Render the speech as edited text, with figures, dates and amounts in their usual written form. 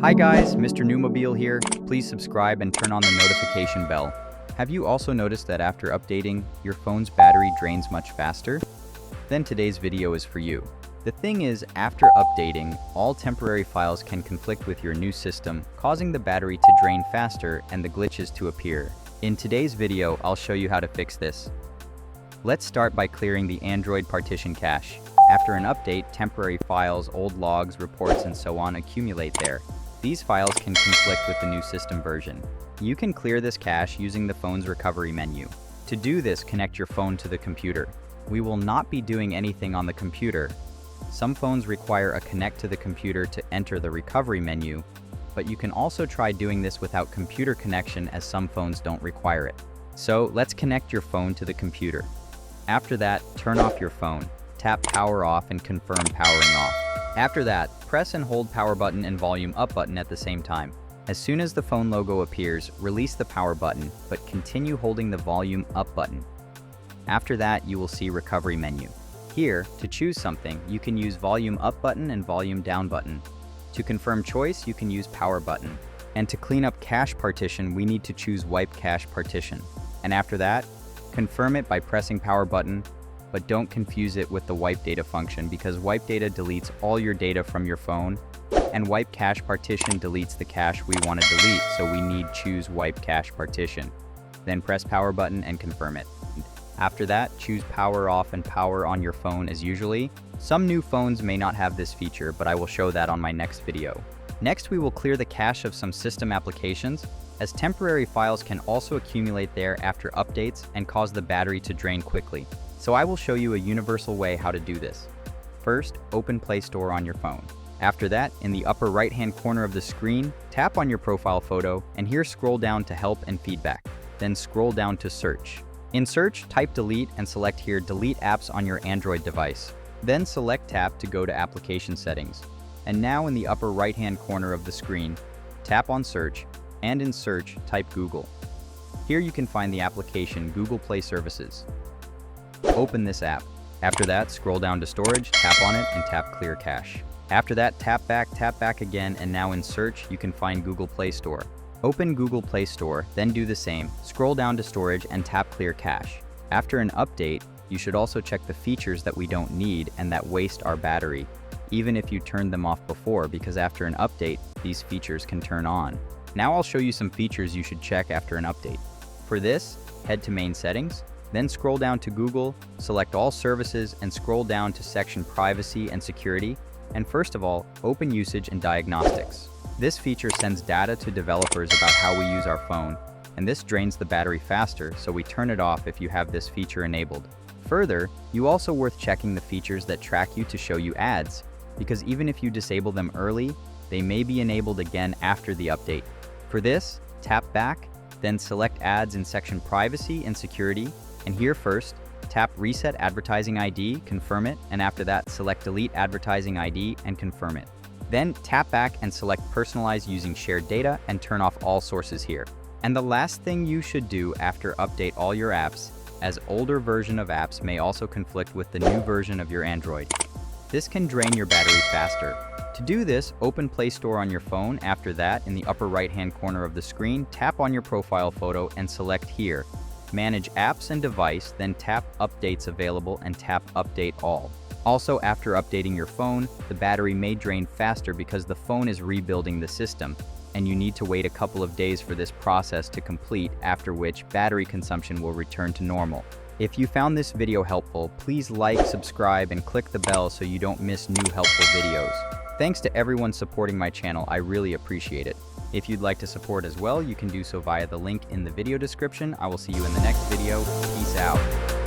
Hi guys, Mrnewmobile here. Please subscribe and turn on the notification bell. Have you also noticed that after updating, your phone's battery drains much faster? Then today's video is for you. The thing is, after updating, all temporary files can conflict with your new system, causing the battery to drain faster and the glitches to appear. In today's video, I'll show you how to fix this. Let's start by clearing the Android partition cache. After an update, temporary files, old logs, reports, and so on accumulate there. These files can conflict with the new system version. You can clear this cache using the phone's recovery menu. To do this, connect your phone to the computer. We will not be doing anything on the computer. Some phones require a connect to the computer to enter the recovery menu, but you can also try doing this without computer connection, as some phones don't require it. So let's connect your phone to the computer. After that, turn off your phone. Tap power off and confirm powering off. After that, press and hold power button and volume up button at the same time. As soon as the phone logo appears, release the power button, but continue holding the volume up button. After that, you will see recovery menu. Here, to choose something, you can use volume up button and volume down button. To confirm choice, you can use power button. And to clean up cache partition, we need to choose wipe cache partition. And after that, confirm it by pressing power button, but don't confuse it with the wipe data function, because wipe data deletes all your data from your phone, and wipe cache partition deletes the cache we want to delete, so we need choose wipe cache partition. Then press power button and confirm it. After that, choose power off and power on your phone as usually. Some new phones may not have this feature, but I will show that on my next video. Next, we will clear the cache of some system applications, as temporary files can also accumulate there after updates and cause the battery to drain quickly. So I will show you a universal way how to do this. First, open Play Store on your phone. After that, in the upper right-hand corner of the screen, tap on your profile photo, and here scroll down to Help and Feedback. Then scroll down to Search. In Search, type Delete and select here Delete Apps on your Android device. Then select Tap to go to Application Settings. And now in the upper right-hand corner of the screen, tap on Search, and in Search, type Google. Here you can find the application Google Play Services. Open this app. After that, scroll down to Storage, tap on it, and tap Clear Cache. After that, tap back again, and now in Search, you can find Google Play Store. Open Google Play Store, then do the same. Scroll down to Storage and tap Clear Cache. After an update, you should also check the features that we don't need and that waste our battery, even if you turned them off before, because after an update, these features can turn on. Now I'll show you some features you should check after an update. For this, head to Main Settings, then scroll down to Google, select All Services, and scroll down to section Privacy and Security, and first of all, open Usage and Diagnostics. This feature sends data to developers about how we use our phone, and this drains the battery faster, so we turn it off if you have this feature enabled. Further, you also worth checking the features that track you to show you ads, because even if you disable them early, they may be enabled again after the update. For this, tap back, then select Ads in section Privacy and Security, and here first, tap Reset Advertising ID, confirm it, and after that, select Delete Advertising ID and confirm it. Then tap back and select Personalize using shared data and turn off all sources here. And the last thing you should do after update all your apps, as older version of apps may also conflict with the new version of your Android. This can drain your battery faster. To do this, open Play Store on your phone. After that, in the upper right-hand corner of the screen, tap on your profile photo and select here, Manage Apps and Device, then tap Updates Available and tap Update All. Also, after updating your phone, the battery may drain faster because the phone is rebuilding the system, and you need to wait a couple of days for this process to complete, after which battery consumption will return to normal. If you found this video helpful, please like, subscribe, and click the bell so you don't miss new helpful videos. Thanks to everyone supporting my channel, I really appreciate it. If you'd like to support as well, you can do so via the link in the video description. I will see you in the next video. Peace out.